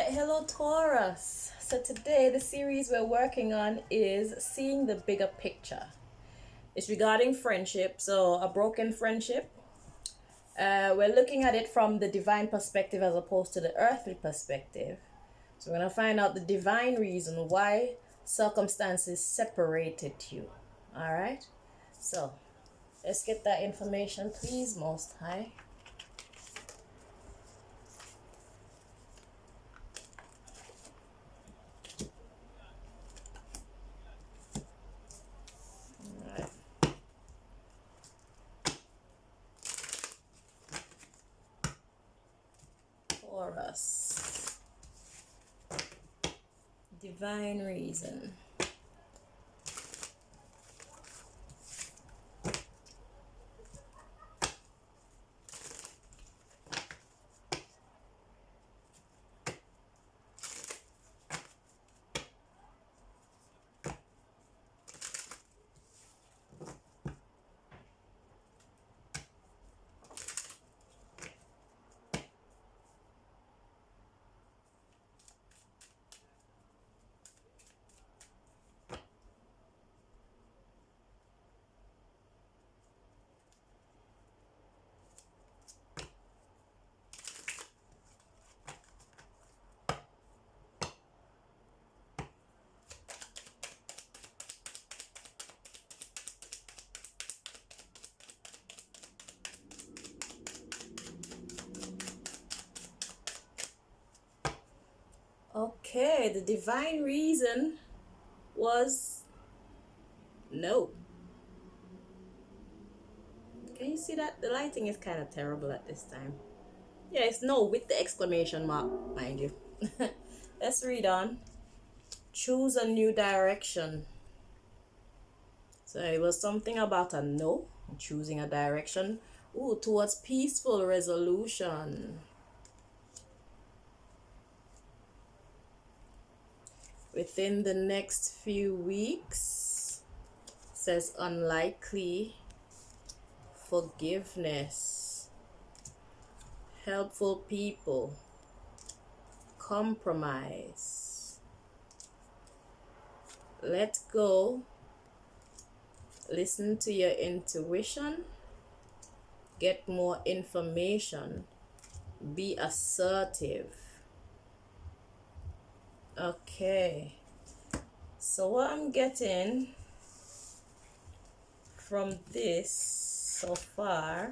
right, hello Taurus. So today the series we're working on is seeing the bigger picture. It's regarding friendship, so a broken friendship. We're looking at it from the divine perspective as opposed to the earthly perspective. So we're gonna find out the divine reason why circumstances separated you. All right. So let's get that information, please, Most High. All right. Taurus. Divine reason. Okay, the divine reason was no. Can you see that? The lighting is kind of terrible at this time. Yeah, it's no with the exclamation mark, mind you. Let's read on. Choose a new direction. So it was something about a no, choosing a direction. Ooh, towards peaceful resolution. Within the next few weeks, says unlikely. Forgiveness, helpful people, compromise, let go, listen to your intuition, get more information, be assertive. Okay, so what I'm getting from this so far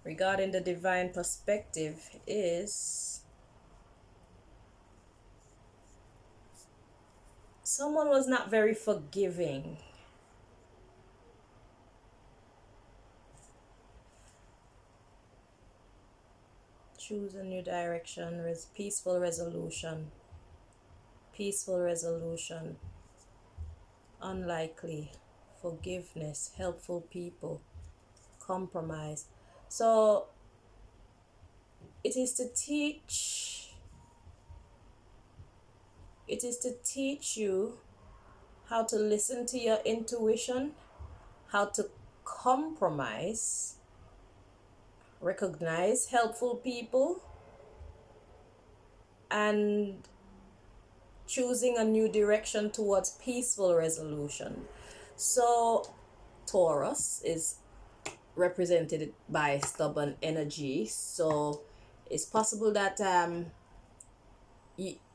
regarding the divine perspective is someone was not very forgiving. Choose a new direction, peaceful resolution, unlikely, forgiveness, helpful people, compromise. So it is to teach you how to listen to your intuition, how to compromise, recognize helpful people, and choosing a new direction towards peaceful resolution. So Taurus is represented by stubborn energy, so it's possible that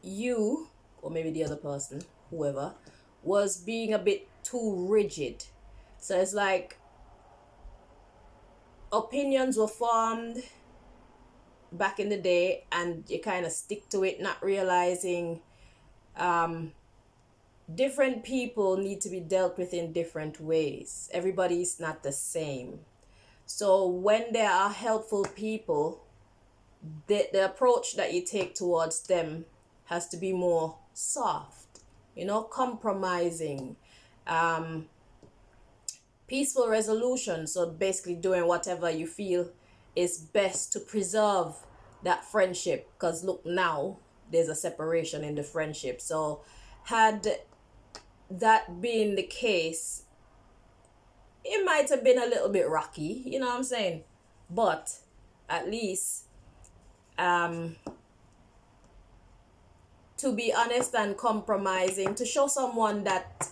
you or maybe the other person, whoever, was being a bit too rigid. So it's like opinions were formed back in the day and you kind of stick to it, not realizing different people need to be dealt with in different ways. Everybody's not the same. So when there are helpful people, the approach that you take towards them has to be more soft, compromising, peaceful resolution. So basically doing whatever you feel is best to preserve that friendship, because look, now there's a separation in the friendship. So had that been the case, it might have been a little bit rocky, you know what I'm saying? But at least to be honest and compromising, to show someone that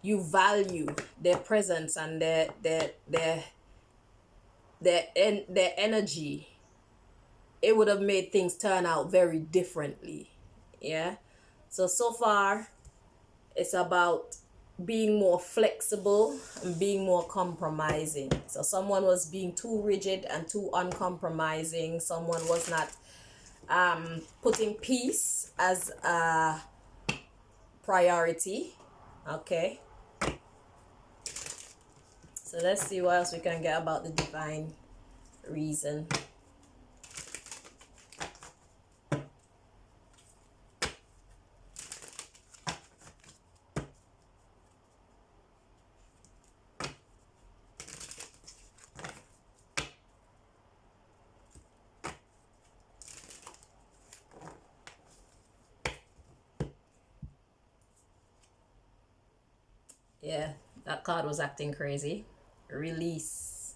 you value their presence and their energy, it would have made things turn out very differently. Yeah. So far, it's about being more flexible and being more compromising. So someone was being too rigid and too uncompromising. Someone was not putting peace as a priority. Okay. So let's see what else we can get about the divine reason. Yeah, that card was acting crazy. Release.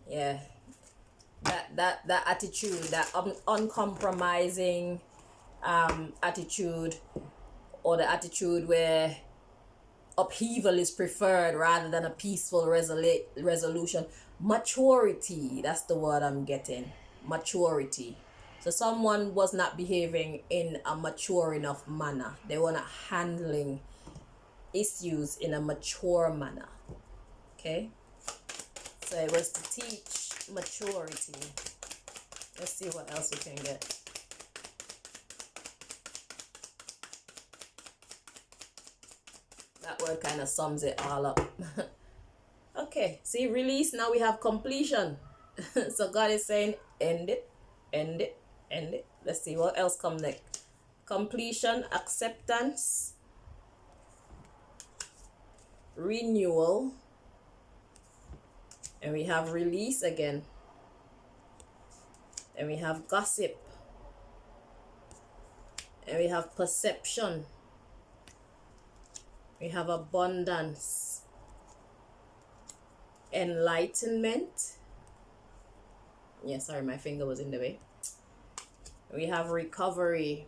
Yeah. That attitude, that uncompromising attitude, or the attitude where upheaval is preferred rather than a peaceful resolution. Maturity, that's the word I'm getting. Maturity. So someone was not behaving in a mature enough manner. They were not handling issues in a mature manner. Okay, so it was to teach maturity. Let's see what else we can get. That word kind of sums it all up. Okay, see, release. Now we have completion. So God is saying end it, end it, end it. Let's see what else comes next. Completion, acceptance, renewal, and we have release again, and we have gossip, and we have perception, we have abundance, enlightenment. Yeah, sorry, my finger was in the way. We have recovery,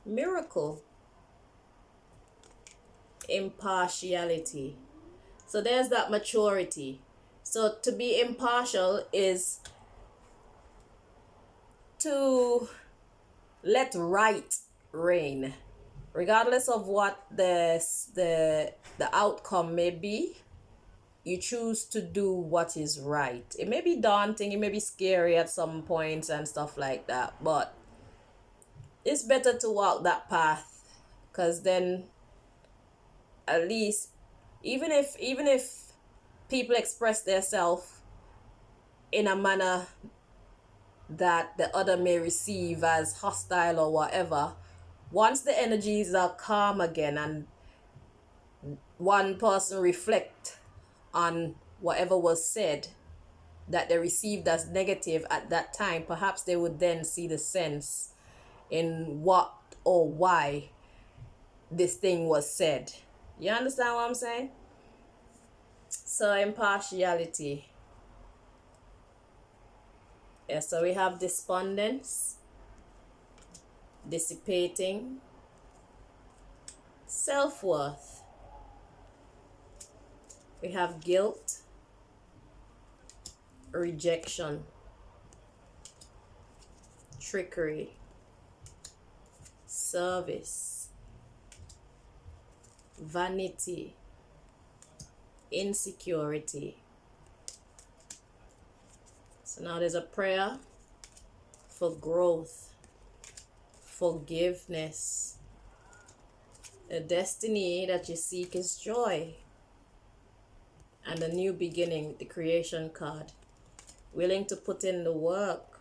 miracle, impartiality. So there's that maturity. So to be impartial is to let right reign, regardless of what the outcome may be. You choose to do what is right. It may be daunting, it may be scary at some points and stuff like that, but it's better to walk that path, because then at least, even if people express themselves in a manner that the other may receive as hostile or whatever, once the energies are calm again and one person reflect on whatever was said that they received as negative at that time, perhaps they would then see the sense in what or why this thing was said. You understand what I'm saying? So impartiality. Yeah, so we have despondence, dissipating, self-worth. We have guilt, rejection, trickery, service, vanity, insecurity. So now there's a prayer for growth, forgiveness. The destiny that you seek is joy. And a new beginning with the creation card. Willing to put in the work.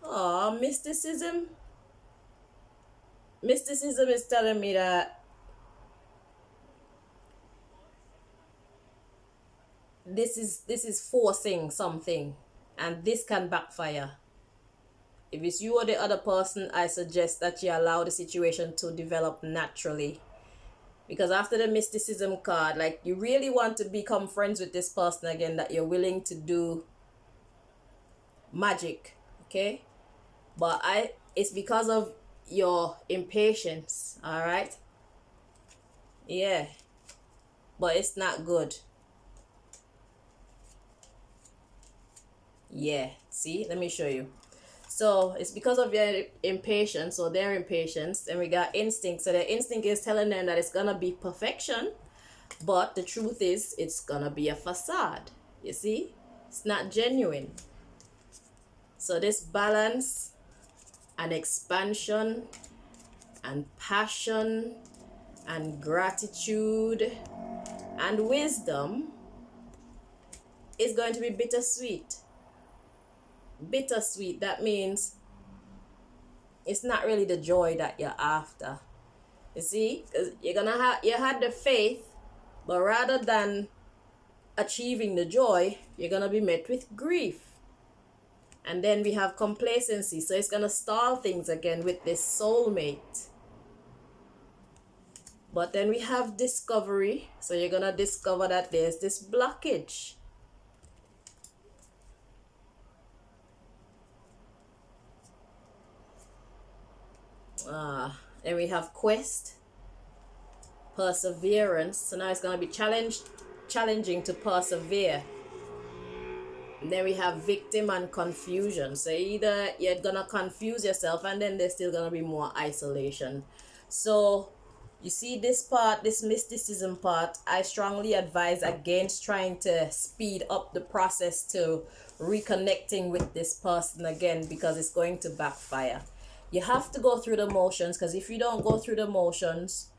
Oh, mysticism. Mysticism is telling me that this is forcing something, and this can backfire. If it's you or the other person, I suggest that you allow the situation to develop naturally. Because after the mysticism card, like, you really want to become friends with this person again, that you're willing to do magic Okay, but it's because of your impatience. All right. Yeah, but it's not good. Yeah, see, let me show you. So it's because of your impatience or their impatience, and we got instinct. So the instinct is telling them that it's gonna be perfection, but the truth is it's gonna be a facade. You see, it's not genuine. So this balance and expansion and passion and gratitude and wisdom is going to be bittersweet. Bittersweet, that means it's not really the joy that you're after. You see, because you had the faith, but rather than achieving the joy, you're gonna be met with grief. And then we have complacency, so it's gonna stall things again with this soulmate. But then we have discovery, so you're gonna discover that there's this blockage. Then we have quest, perseverance. So now it's gonna be challenging to persevere. And then we have victim and confusion. So either you're gonna confuse yourself, and then there's still gonna be more isolation. So you see this part, this mysticism part, I strongly advise against trying to speed up the process to reconnecting with this person again, because it's going to backfire. You have to go through the motions, because if you don't go through the motions,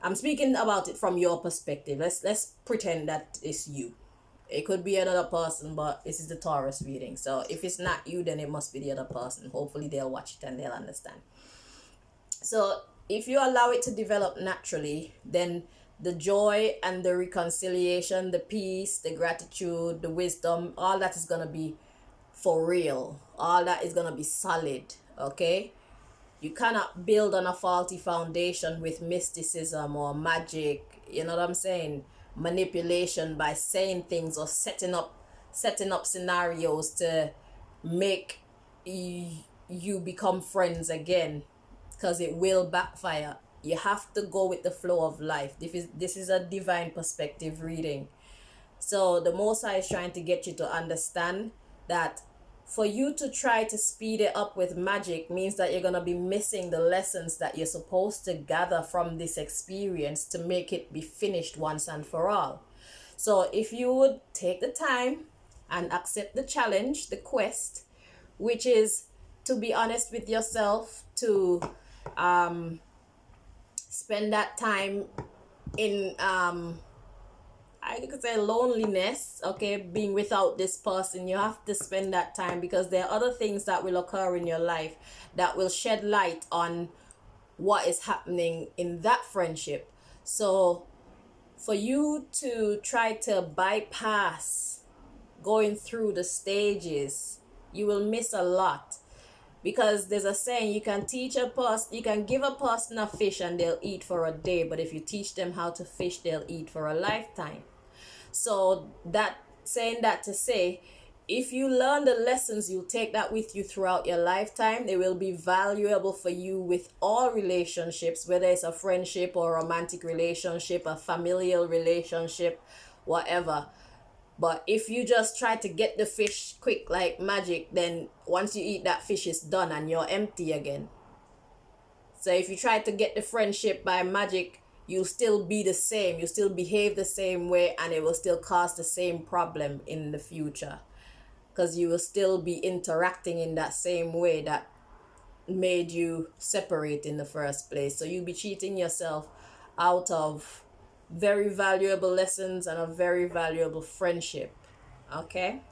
I'm speaking about it from your perspective. Let's pretend that it's you. It could be another person, but this is the Taurus reading. So if it's not you, then it must be the other person. Hopefully they'll watch it and they'll understand. So if you allow it to develop naturally, then the joy and the reconciliation, the peace, the gratitude, the wisdom, all that is going to be for real. All that is going to be solid. Okay? You cannot build on a faulty foundation with mysticism or magic. You know what I'm saying? Manipulation by saying things or setting up scenarios to make you become friends again, because it will backfire. You have to go with the flow of life. This is a divine perspective reading. So the Most High is trying to get you to understand that for you to try to speed it up with magic means that you're going to be missing the lessons that you're supposed to gather from this experience to make it be finished once and for all. So if you would take the time and accept the challenge, the quest, which is to be honest with yourself, to spend that time in I could say loneliness, okay, being without this person. You have to spend that time, because there are other things that will occur in your life that will shed light on what is happening in that friendship. So for you to try to bypass going through the stages, you will miss a lot. Because there's a saying, you can give a person a fish and they'll eat for a day, but if you teach them how to fish, they'll eat for a lifetime. So that saying that to say, if you learn the lessons, you'll take that with you throughout your lifetime. They will be valuable for you with all relationships, whether it's a friendship or a romantic relationship, a familial relationship, whatever. But if you just try to get the fish quick like magic, then once you eat that fish, it's done and you're empty again. So if you try to get the friendship by magic, you'll still be the same. You still behave the same way, and it will still cause the same problem in the future, because you will still be interacting in that same way that made you separate in the first place. So you'll be cheating yourself out of very valuable lessons and a very valuable friendship. Okay?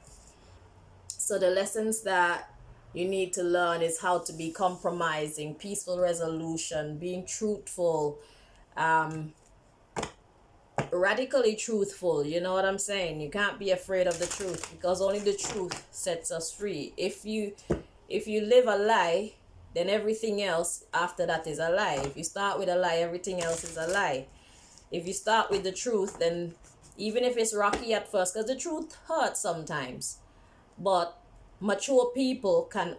So the lessons that you need to learn is how to be compromising, peaceful resolution, being truthful, radically truthful. You know what I'm saying? You can't be afraid of the truth, because only the truth sets us free. If you live a lie, then everything else after that is a lie. If you start with a lie, everything else is a lie. If you start with the truth, then even if it's rocky at first, because the truth hurts sometimes, but mature people can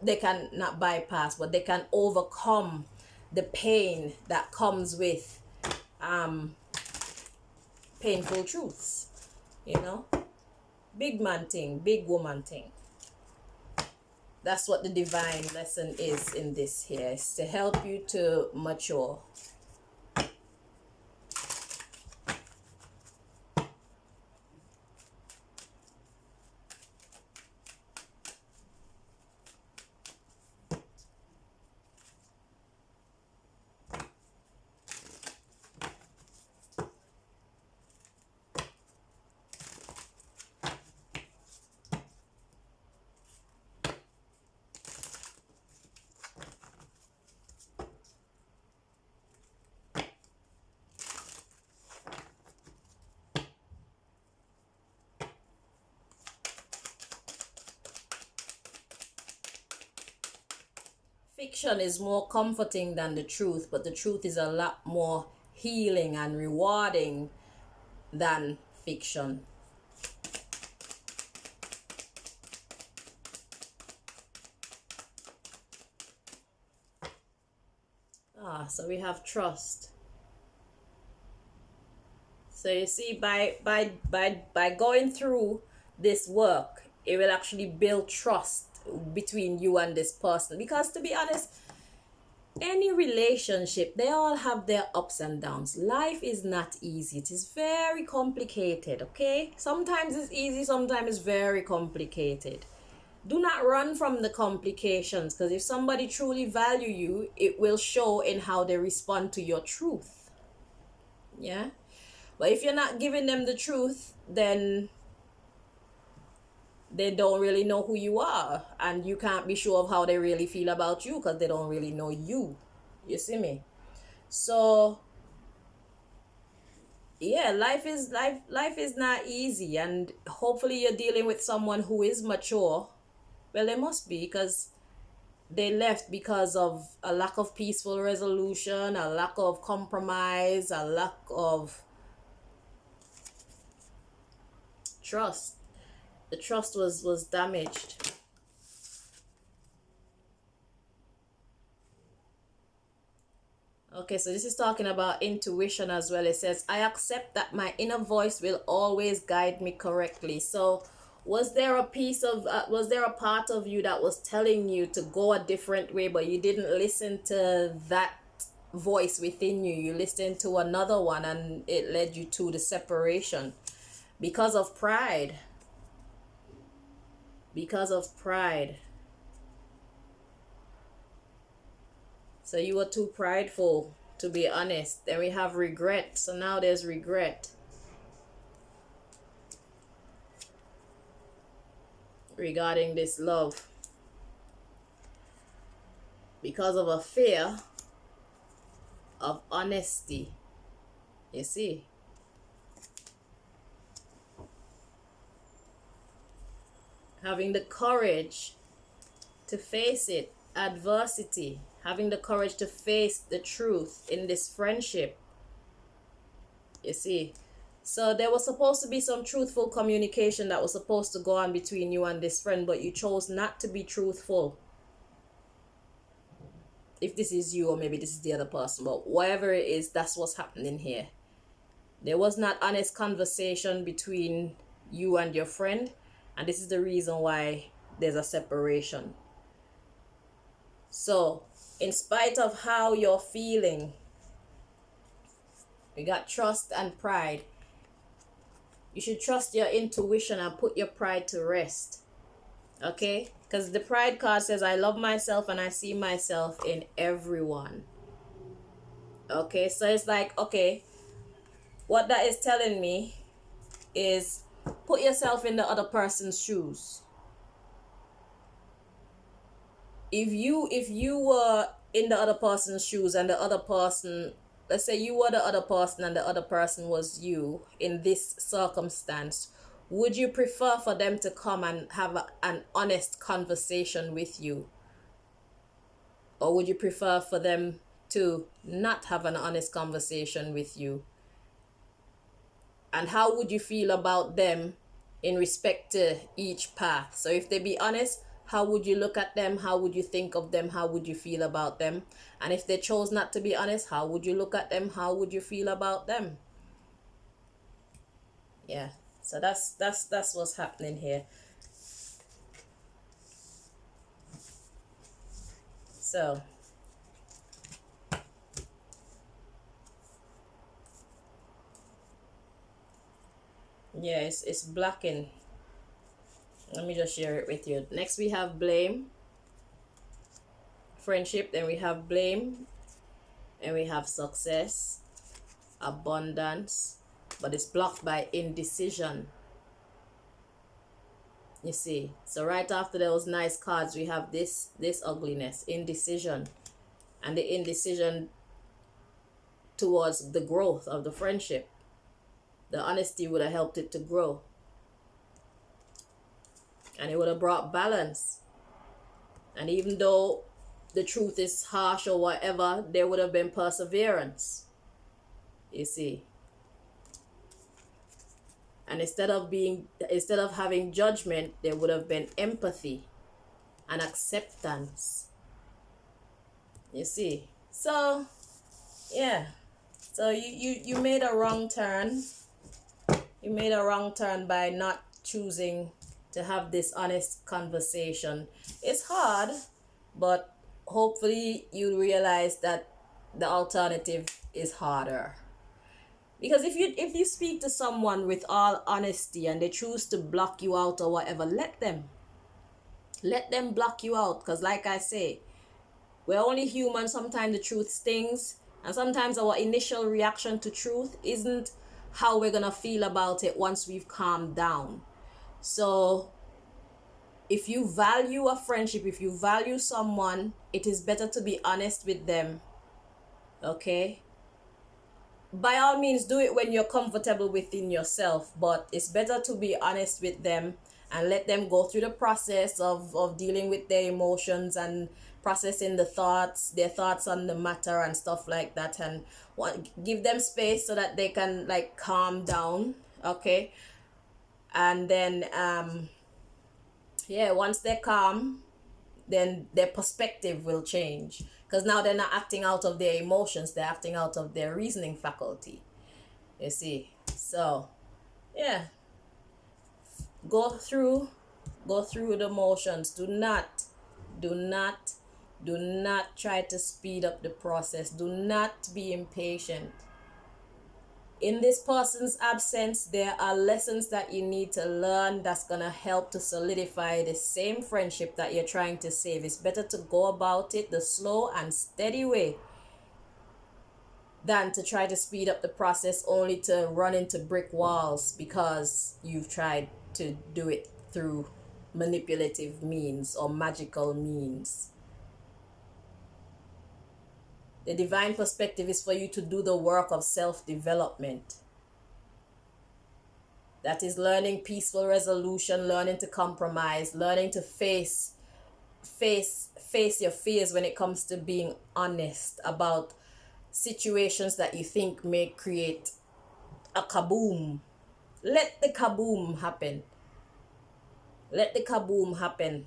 they can not bypass, but they can overcome the pain that comes with painful truths, you know. Big man thing, big woman thing. That's what the divine lesson is in this here. It's to help you to mature. Fiction is more comforting than the truth, but the truth is a lot more healing and rewarding than fiction. So we have trust. So you see, by going through this work, it will actually build trust between you and this person. Because to be honest, any relationship, they all have their ups and downs. Life is not easy. It is very complicated, okay? Sometimes it's easy, sometimes it's very complicated. Do not run from the complications, because if somebody truly value you, it will show in how they respond to your truth. Yeah? But if you're not giving them the truth, then they don't really know who you are, and you can't be sure of how they really feel about you because they don't really know you. You see me? So yeah, life is not easy, and hopefully you're dealing with someone who is mature. Well, they must be, because they left because of a lack of peaceful resolution, a lack of compromise, a lack of trust. The trust was damaged. Okay, so this is talking about intuition as well. It says, I accept that my inner voice will always guide me correctly. So was there a was there a part of you that was telling you to go a different way, but you didn't listen to that voice within you? You listened to another one, and it led you to the separation because of pride. Because of pride. So you were too prideful, to be honest. Then we have regret. So now there's regret regarding this love. Because of a fear of honesty. You see? Having the courage to face it, adversity, having the courage to face the truth in this friendship. You see? So there was supposed to be some truthful communication that was supposed to go on between you and this friend, but you chose not to be truthful. If this is you, or maybe this is the other person, but whatever it is, that's what's happening here. There was not honest conversation between you and your friend, and this is the reason why there's a separation. So, in spite of how you're feeling, we got trust and pride. You should trust your intuition and put your pride to rest. Okay? Because the pride card says, I love myself and I see myself in everyone. Okay? So it's like, okay, what that is telling me is put yourself in the other person's shoes. If you were in the other person's shoes, and the other person, let's say you were the other person and the other person was you in this circumstance, would you prefer for them to come and have an honest conversation with you? Or would you prefer for them to not have an honest conversation with you? And how would you feel about them in respect to each path. So if they be honest, how would you look at them? How would you think of them? How would you feel about them? And if they chose not to be honest, how would you look at them? How would you feel about them? Yeah. So that's what's happening here. So yeah, it's blocking. Let me just share it with you. Next we have blame, friendship, then we have blame, and we have success, abundance, but it's blocked by indecision. You see, so right after those nice cards, we have this ugliness, indecision, and the indecision towards the growth of the friendship. The honesty would have helped it to grow, and it would have brought balance. And even though the truth is harsh or whatever, there would have been perseverance. You see, and instead of having judgment, there would have been empathy and acceptance. You see, so yeah, so you made a wrong turn. You made a wrong turn by not choosing to have this honest conversation. It's hard, but hopefully you realize that the alternative is harder. Because if you speak to someone with all honesty and they choose to block you out or whatever, let them block you out. Because like I say, we're only human. Sometimes the truth stings, and sometimes our initial reaction to truth isn't how we're gonna feel about it once we've calmed down. So if you value a friendship, if you value someone, it is better to be honest with them. Okay, by all means, do it when you're comfortable within yourself, but it's better to be honest with them and let them go through the process of dealing with their emotions and processing their thoughts on the matter and stuff like that, and give them space so that they can like calm down. Okay, and then yeah, once they're calm, then their perspective will change, because now they're not acting out of their emotions, they're acting out of their reasoning faculty. You see, so yeah, go through the motions. Do not try to speed up the process. Do not be impatient. In this person's absence, there are lessons that you need to learn that's going to help to solidify the same friendship that you're trying to save. It's better to go about it the slow and steady way than to try to speed up the process only to run into brick walls because you've tried to do it through manipulative means or magical means. The divine perspective is for you to do the work of self-development. That is learning peaceful resolution, learning to compromise, learning to face your fears when it comes to being honest about situations that you think may create a kaboom. Let the kaboom happen. Let the kaboom happen.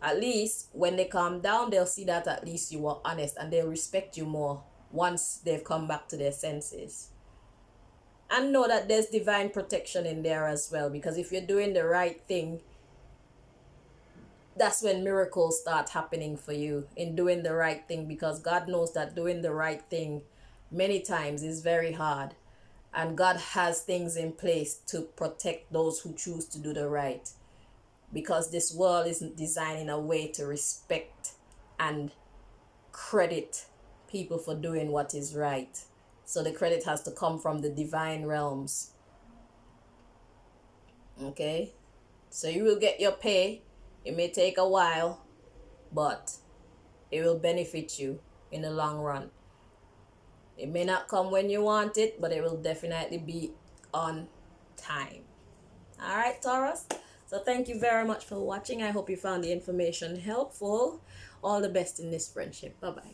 At least when they calm down, they'll see that at least you were honest, and they'll respect you more once they've come back to their senses. And know that there's divine protection in there as well, because if you're doing the right thing, that's when miracles start happening for you in doing the right thing, because God knows that doing the right thing many times is very hard, and God has things in place to protect those who choose to do the right, because this world isn't designed in a way to respect and credit people for doing what is right. So the credit has to come from the divine realms. Okay, so you will get your pay. It may take a while, but it will benefit you in the long run. It may not come when you want it, but it will definitely be on time. All right, Taurus. So thank you very much for watching. I hope you found the information helpful. All the best in this friendship. Bye-bye.